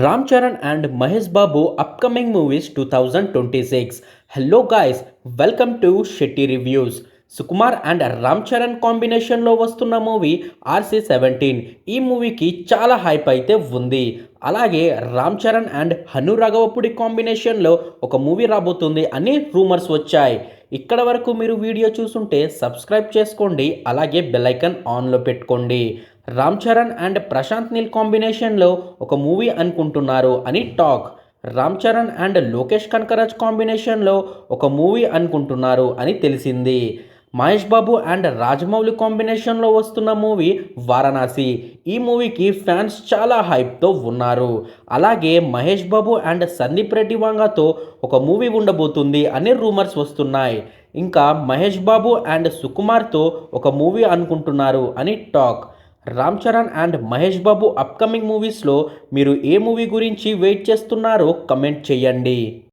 Ram Charan and Mahesh Babu upcoming movies 2026. Hello guys, welcome to Shetty Reviews. Sukumar and Ram Charan కాంబినేషన్లో వస్తున్న movie RC-17. ఈ మూవీకి చాలా hype అయితే ఉంది. అలాగే రామ్ చరణ్ అండ్ హను రాఘవపుడి కాంబినేషన్లో ఒక మూవీ రాబోతుంది అని రూమర్స్ వచ్చాయి. ఇక్కడ వరకు మీరు వీడియో చూసుంటే సబ్స్క్రైబ్ చేసుకోండి, అలాగే బెల్ ఐకాన్ ఆన్లో పెట్టుకోండి. రామ్ చరణ్ అండ్ ప్రశాంత్ నీల్ కాంబినేషన్లో ఒక మూవీ అనుకుంటున్నారు అని టాక్. రామ్ చరణ్ అండ్ లోకేష్ కనకరాజ్ కాంబినేషన్లో ఒక మూవీ అనుకుంటున్నారు అని తెలిసింది. మహేష్ బాబు అండ్ రాజమౌళి కాంబినేషన్లో వస్తున్న మూవీ వారణాసి. ఈ మూవీకి ఫ్యాన్స్ చాలా హైప్తో ఉన్నారు. అలాగే మహేష్ బాబు అండ్ సందీప్ రెడ్డి వంగతో ఒక మూవీ ఉండబోతుంది అని రూమర్స్ వస్తున్నాయి. ఇంకా మహేష్ బాబు అండ్ సుకుమార్తో ఒక మూవీ అనుకుంటున్నారు అని talk. Ram Charan and Mahesh Babu upcoming మూవీస్లో మీరు ఏ మూవీ గురించి వెయిట్ చేస్తున్నారో కమెంట్ చేయండి.